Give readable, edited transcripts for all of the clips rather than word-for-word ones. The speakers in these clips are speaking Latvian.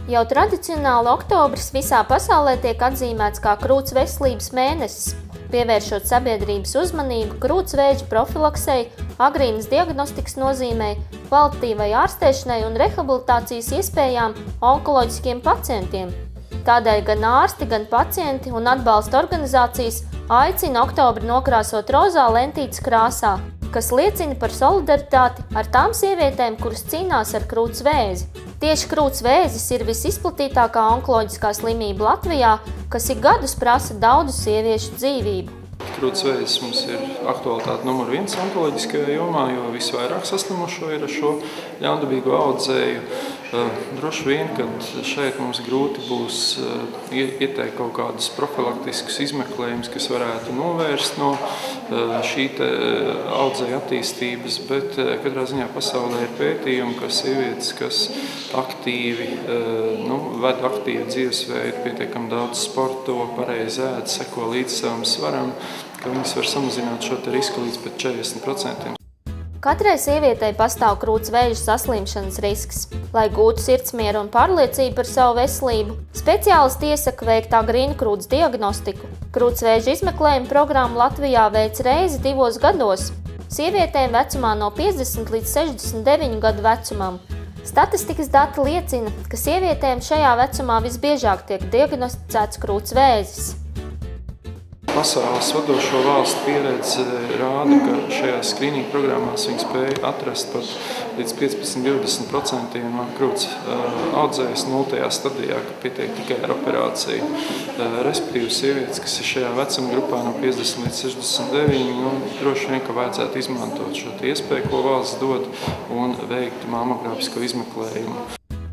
Jau tradicionāli oktobris visā pasaulē tiek atzīmēts kā krūts veselības mēnesis, pievēršot sabiedrības uzmanību krūtsvēža profilaksei, agrīnas diagnostikas nozīmei, kvalitatīvai ārstēšanai un rehabilitācijas iespējām onkoloģiskiem pacientiem. Tādēļ gan ārsti, gan pacienti un atbalsta organizācijas aicina oktobri nokrāsot rozā lentītes krāsā, kas liecina par solidaritāti ar tām sievietēm, kuras cīnās ar krūts vēzi. Tieši krūts vēzis ir visizplatītākā onkoloģiskā slimība Latvijā, kas ik gadus prasa daudzu sieviešu dzīvību. Krūts vēzis mums ir aktualitāte numur 1 onkoloģiskajā jomā, jo visvairāk saslimušo ir ar šo ļaundabīgo audzēju. Droši vien, kad šeit mums grūti būs ieteikt kaut kādus profilaktiskus izmeklējumus, kas varētu novērst no šī audzēja attīstības, bet katrā ziņā pasaulē ir pētījumi, ka sievietes, kas aktīvi, ved aktīvu dzīvesveidu, pietiekami daudz sporto, pareizi ēd, seko līdz savam svaram, ka viņas var samazināt šo risku līdz pat 40%. Katrai sievietei pastāv krūts vēža saslimšanas risks. Lai gūtu sirdsmieru un pārliecību par savu veselību, speciālisti iesaka veikt agrīnu krūts diagnostiku. Krūts vēža izmeklējuma programmu Latvijā veic reizi 2 gados, sievietēm vecumā no 50 līdz 69 gadu vecumam. Statistikas dati liecina, ka sievietēm šajā vecumā visbiežāk tiek diagnosticēts krūts vēzis. Pasaules vadošo valstu pieredze rāda, ka šajās skrīninga programmās viņi spēja atrast pat līdz 15–20% no krūts audzējas 0. stadijā, ka pietiek tikai ar operāciju. Respektīvi sievietes, kas ir šajā vecuma grupā no 50 līdz 69, droši vien, ka vajadzētu izmantot šo iespēju, ko valsts dod, un veikt mammogrāfisko izmeklējumu.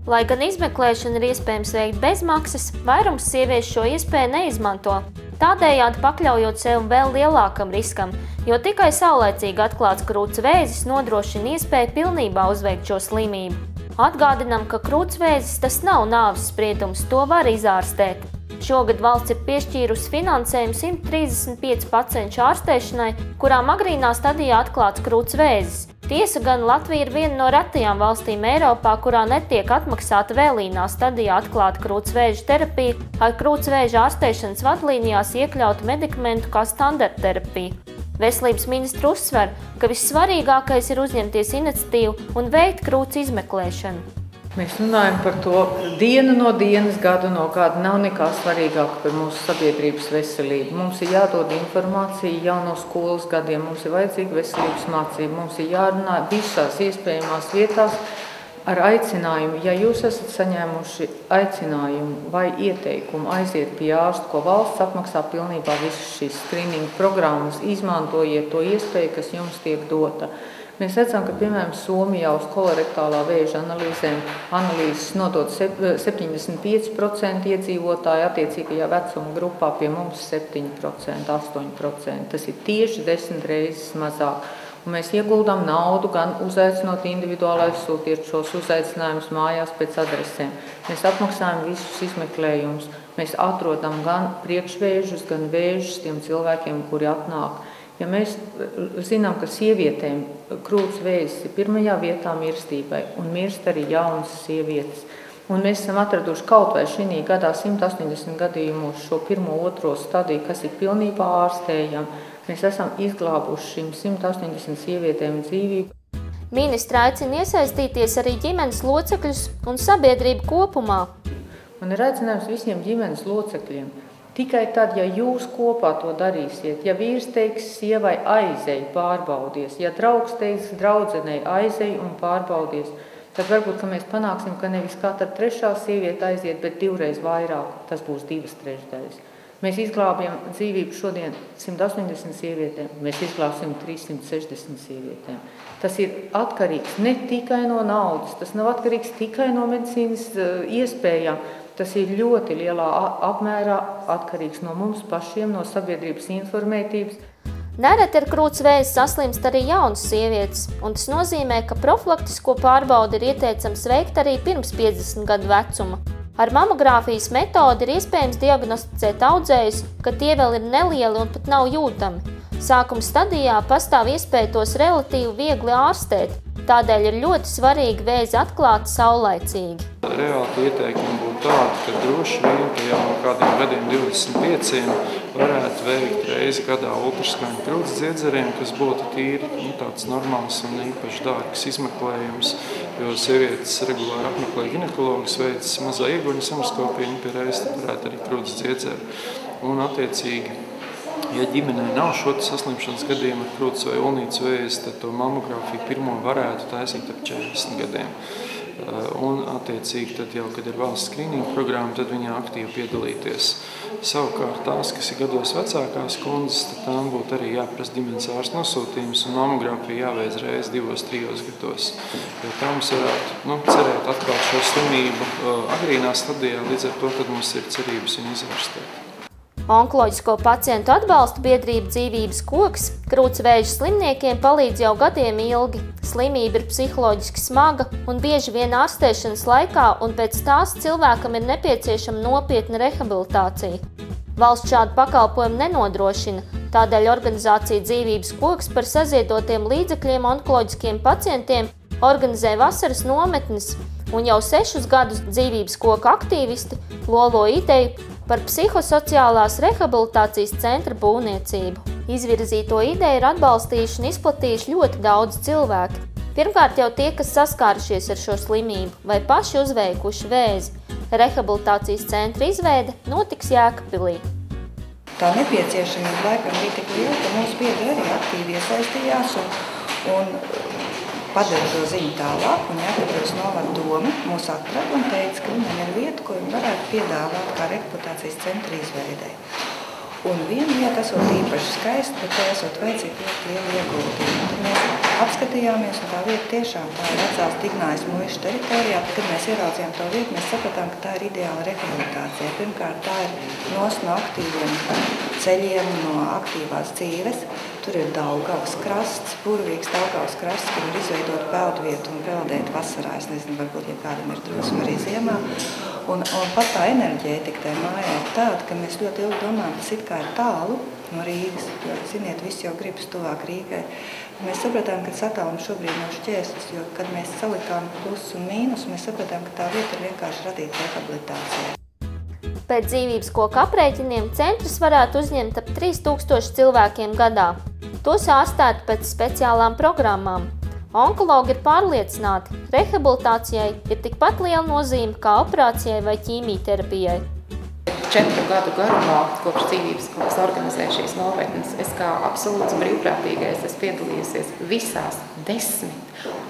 Lai gan izmeklēšana ir iespējams veikt bez maksas, vairums sieviešu šo iespēju neizmanto. Tādējādi pakļaujot sevi vēl lielākam riskam, jo tikai saulaicīgi atklāts krūts vēzis nodrošina iespēju pilnībā uzveikt šo slimību. Atgādinam, ka krūts vēzis tas nav nāves spriedums, to var izārstēt. Šogad valsts ir piešķīrusi finansējumu 135 pacientu ārstēšanai, kurām agrīnā stadijā atklāts krūts vēzis. Tiesa gan Latvija ir viena no retajām valstīm Eiropā, kurā netiek atmaksāta vēlīnā stadijā atklāta krūtsvēža terapija, ar krūtsvēža ārstēšanas vadlīnijās iekļautu medikamentu kā standartterapija. Veselības ministrs uzsver, ka vissvarīgākais ir uzņemties iniciatīvu un veikt krūts izmeklēšanu. Mēs runājam par to dienu no dienas, gadu no gada. Nav nekā svarīgāka par mūsu sabiedrības veselību. Mums ir jādod informācija jau no skolas gadiem, mums ir vajadzīga veselības mācība, mums ir jārunā visās iespējamās vietās ar aicinājumu. Ja jūs esat saņēmuši aicinājumu vai ieteikumu aiziet pie ārsta, ko valsts apmaksā pilnībā visas šīs skrīninga programmas, izmantojiet to iespēju, kas jums tiek dota. Mēs redzam, ka, piemēram, Somijā uz kolorektālā vēža analīzes nodod 75% iedzīvotāji, attiecīgajā vecuma grupā pie mums 7%, 8%. Tas ir tieši 10 reizes mazāk. Un mēs ieguldām naudu gan uzaicinot individuāli aizsūtiet šos uzaicinājumus mājās pēc adresēm. Mēs apmaksājam visus izmeklējumus. Mēs atrodam gan priekšvēžus, gan vēžus tiem cilvēkiem, kuri atnāk. Ja mēs zinām, ka sievietēm krūts vēzis ir pirmajā vietā mirstībai un mirst arī jaunas sievietes, un mēs esam atraduši kaut vai šī gadā 180 gadījumus šo 1–2 stadiju, kas ir pilnībā ārstējami, mēs esam izglābuši šīm 180 sievietēm dzīvību. Ministra aicina iesaistīties arī ģimenes locekļus un sabiedrību kopumā. Man ir aicinājums visiem ģimenes locekļiem. Tikai tad, ja jūs kopā to darīsiet, ja vīrs teiks sievai aizej, pārbaudies, ja draugs teiks draudzenei aizej un pārbaudies, tad varbūt, ka mēs panāksim, ka nevis katra 3. sieviete aiziet, bet 2 reiz vairāk, tas būs 2/3. Mēs izglābjam dzīvību šodien 180 sievietēm, mēs izglābsim 360 sievietēm. Tas ir atkarīgs ne tikai no naudas, tas nav atkarīgs tikai no medicīnas iespējām. Tas ir ļoti lielā apmērā atkarīgs no mums pašiem, no sabiedrības informētības. Nereti ar krūts vēzi saslimst arī jaunas sievietes, un tas nozīmē, ka profilaktisko pārbaudi ir ieteicams veikt arī pirms 50 gadu vecuma. Ar mammogrāfijas metodi ir iespējams diagnosticēt audzējus, ka tie vēl ir nelieli un pat nav jūtami. Sākuma stadijā pastāv iespēja tos relatīvi viegli ārstēt, tādēļ ir ļoti svarīgi vēzi atklāt saulaicīgi. Reāli ieteikumi būtu tādi, ka droši vien, ka jau no kādiem gadiem 25 varētu veikt reizi gadā ultraskaņu krūts dziedzeriem, kas būtu tīri tāds normāls un īpaši dārgs izmeklējums, jo sievietes regulāri apmeklē ginekologus, veic mazā ieguļu samaskopiju, pie reizes varētu arī krūts dziedzeri. Un attiecīgi, ja ģimenē nav šo saslimšanas gadījumu ar krūts vai ulnītes vēzi, tad to mammogrāfiju pirmo varētu taisīt ap 40 gadiem. Un attiecīgi, tad jau, kad ir valsts skrīninga programma, tad viņā aktīvi piedalīties. Savukārt tās, kas ir gados vecākās kundzes, tad tām būtu arī jāprasa ģimenes ārsta nosūtījums un mammogrāfija jāveic reizi 2-3 gados. Jo tā mums varētu cerēt atklāt šo slimību agrīnā stadijā, līdz ar to tad mums ir cerības viņu izārstēt. Onkoloģisko pacientu atbalsta biedrība Dzīvības koks krūtsvēža slimniekiem palīdz jau gadiem ilgi. Slimība ir psiholoģiski smaga un bieži vien ārstēšanas laikā un pēc tās cilvēkam ir nepieciešama nopietna rehabilitācija. Valsts šādu pakalpojumu nenodrošina, tādēļ organizācija Dzīvības koks par saziedotiem līdzekļiem onkoloģiskiem pacientiem organizē vasaras nometnes, un jau 6 gadus Dzīvības koka aktīvisti lolo ideju par psihosociālās rehabilitācijas centra būvniecību. Izvirzīto ideju ir atbalstījuši un izplatījuši ļoti daudz cilvēki. Pirmkārt jau tie, kas saskārušies ar šo slimību vai paši uzveikuši vēzi. Rehabilitācijas centra izveide notiks Jēkabpilī. Tā nepieciešamība laikam bija tik liela, ka mūsu biedri arī aktīvi iesaistījās un padara to ziņu tālāk, un Jēkabpils novada doma mūs atrada un teica, ka viņam ir vieta, ko viņi varētu piedāvāt kā rehabilitācijas centra izveidei. Un viena vieta esot īpaši skaista, bet tā esot vajadzīgi ļoti liela ieguldījuma. Tad mēs apskatījāmies, un tā vieta tiešām tā ir vecās Dignājas muižu teritorijā. Kad mēs ieraudzījām to vietu, mēs sapratām, ka tā ir ideāla rehabilitācija. Pirmkārt, tā ir nos no aktīviem ceļiem, no aktīvās dzīves. Tur ir Daugavas krasts, burvīgs Daugavas krasts, kur ir izveidot peldvietu un peldēt vasarā. Es nezinu, varbūt, ja kādam ir drosme arī ziemā. Un pat tā enerģētika tajā mājā ir tāda, ka mēs ļoti ilgi domājam, tas it kā ir tālu no Rīgas, jo, ziniet, visi jau gribas tuvāk Rīgai. Mēs sapratām, ka satālums šobrīd nav šķērslis, jo, kad mēs salikām plus un mīnus, mēs sapratām, ka tā vieta ir vienkārši radīta rehabilitācijai. Pēc Dzīvības koka aprēķiniem centrs varētu uzņemt ap 3000 cilvēkiem gadā. Tos ārstētu pēc speciālām programmām. Onkologi ir pārliecināti, rehabilitācijai ir tikpat liela nozīme kā operācijai vai ķīmijterapijai. 4 gadu garumā, kopš Dzīvības koks organizē šīs nometnes, es kā absolūts brīvprātīgais esmu piedalījusies visās 10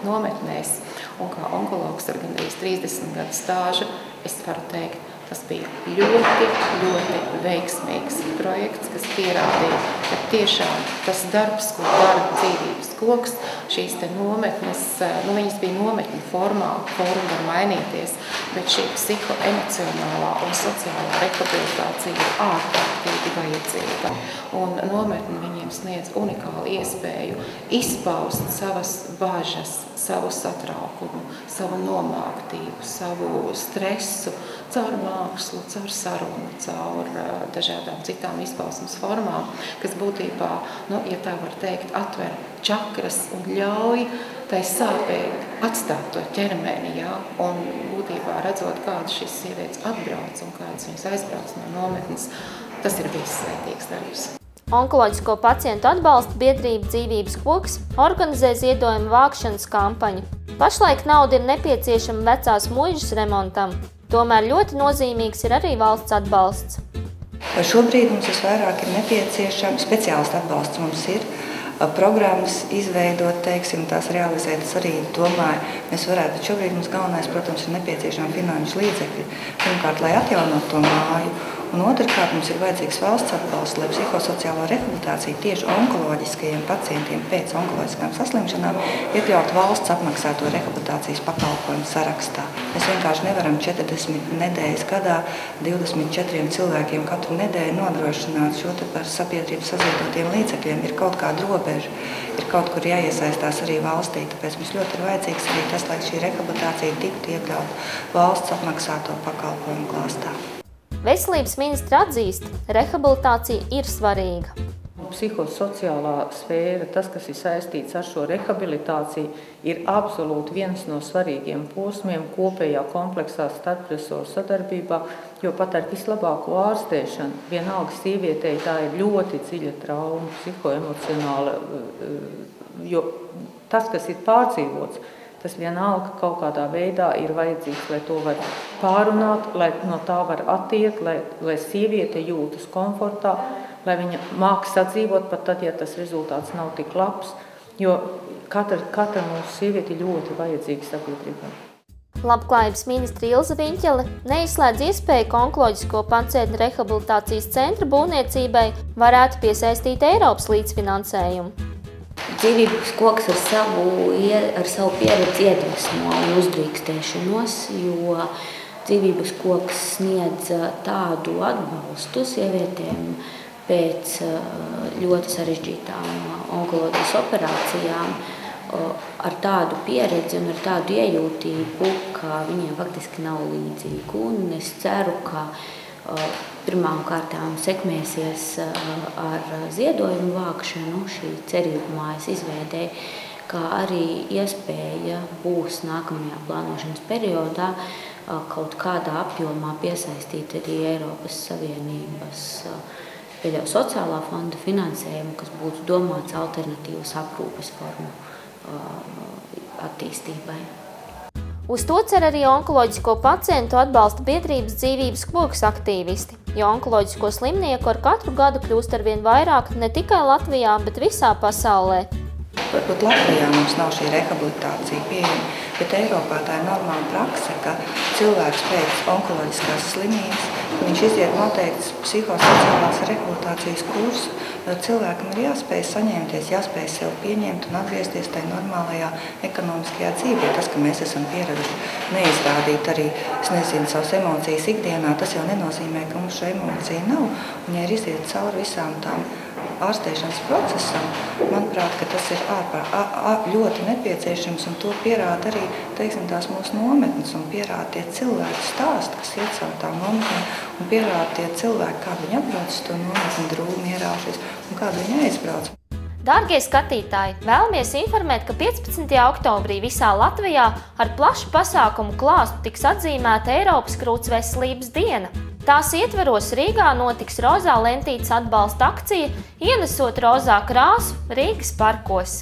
nometnēs, un kā onkologs ar gandrīz 30 gadu stāžu, es varu teikt, tas bija ļoti, ļoti veiksmīgs projekts, kas pierādīja, ka tiešām tas darbs, ko dara Dzīvības koks, šīs te nometnes, viņas bija nometņu formā, forma var mainīties, bet šī psihoemocionālā un sociālā rehabilitācija ir ārkārtīgi vajadzīga. Un nometni viņiem sniedz unikālu iespēju izpaust savas bažas, savu satraukumu, savu nomāktību, savu stresu, caur mākslu, caur sarunu, caur dažādām citām izpausmes formām, kas būtībā, ja tā var teikt, atver čakras un ļauj tai sāpēt atstāt to ķermeni, un būtībā redzot, kādas šīs sievietes atbrauc un kādas viņas aizbrauc no nometnes, tas ir bijis svētīgs darbs. Onkoloģisko pacientu atbalsta biedrība Dzīvības koks organizē ziedojumu vākšanas kampaņu. Pašlaik nauda ir nepieciešama vecās muižas remontam. Tomēr ļoti nozīmīgs ir arī valsts atbalsts. Šobrīd mums visvairāk ir nepieciešams speciālistu atbalsts. Mums ir programmas izveidot, teiksim, tās realizēt. Es arī domāju, mēs varētu, bet šobrīd mums galvenais, protams, ir nepieciešama finanšu līdzekļi. Pirmkārt, lai atjaunot to māju. Un otrkārt, mums ir vajadzīgs valsts atbalsts, lai psihosociālo rehabilitāciju tieši onkoloģiskajiem pacientiem pēc onkoloģiskām saslimšanām iekļaut valsts apmaksāto rehabilitācijas pakalpojumu sarakstā. Mēs vienkārši nevaram 40 nedēļas gadā 24 cilvēkiem katru nedēļu nodrošināt šo te par sabiedrības saziedotiem līdzekļiem. Ir kaut kāda robeža, ir kaut kur jāiesaistās arī valstī, tāpēc mums ļoti ir vajadzīgs arī tas, lai šī rehabilitācija tiktu iekļaut valsts apmaksāto pakalpojumu klāstā. Veselības ministra atzīst, rehabilitācija ir svarīga. psihosociālā sfēra, tas, kas ir saistīts ar šo rehabilitāciju, ir absolūti viens no svarīgiem posmiem kopējā kompleksā starpresoru sadarbībā, jo pat ar vislabāko ārstēšanu, vienalga sievietei tā ir ļoti dziļa trauma, psihoemocionāla, jo tas, kas ir pārdzīvots, tas vienalga kaut kādā veidā ir vajadzīgs, lai to var pārunāt, lai no tā var attiekt, lai sieviete jūtas komfortā, lai viņa māks sadzīvot pat tad, ja tas rezultāts nav tik labs, jo katra mūsu sieviete ļoti vajadzīga sabiedrībā. Labklājības ministre Ilze Viņķele neizslēdz iespēju, ka onkoloģisko pacientu rehabilitācijas centra būvniecībai varētu piesaistīt Eiropas līdzfinansējumu. Dzīvības koks ar savu pieredzi iedvesmo un uzdrīkstēšanos, jo dzīvības koks sniedz tādu atbalstu sievietēm pēc ļoti sarežģītām onkoloģijas operācijām, ar tādu pieredzi un ar tādu iejūtību, ka viņiem faktiski nav līdzīgu. Un es ceru, ka pirmām kārtām sekmēsies ar ziedojumu vākšanu šī cerību mājas izveidē, kā arī iespēja būs nākamajā plānošanas periodā kaut kādā apjomā piesaistīt arī Eiropas Savienības sociālā fonda finansējumu, kas būtu domāts alternatīvas aprūpes formu attīstībai. Uz to cer arī onkoloģisko pacientu atbalsta biedrības Dzīvības koks aktīvisti, jo onkoloģisko slimnieku ar katru gadu kļūst arvien vairāk ne tikai Latvijā, bet visā pasaulē. Varbūt Latvijā mums nav šī rehabilitācija pieejama, bet Eiropā tā ir normāla prakse, ka cilvēks pēc onkoloģiskās slimības, viņš iziet noteikts psihosociālās rehabilitācijas kursu, cilvēkam ir jāspēj saņemties, jāspēj sev pieņemt un atgriezties tajā normālajā ekonomiskajā dzīvē. Tas, ka mēs esam pieraduši neizrādīt arī, savas emocijas ikdienā, tas jau nenozīmē, ka mums šo emociju nav. Un ja ir iziet cauri visām tām ārstēšanas procesam, manuprāt, ka tas ir ļoti nepieciešams, un to pierāda arī, tās mūsu nometnes, un pierāda tie cilvēku stāsti, kas iet caur tām nometnēm, un pierāda tie cilvēki, kā viņi atbrauc uz to nometni drūmi ieraušies, un kādu viņi aizbrauc. Dārgie skatītāji, vēlamies informēt, ka 15. oktobrī visā Latvijā ar plašu pasākumu klāstu tiks atzīmēta Eiropas krūts veselības diena. Tās ietveros Rīgā notiks rozā lentītes atbalsta akcija, ienesot rozā krāsu Rīgas parkos.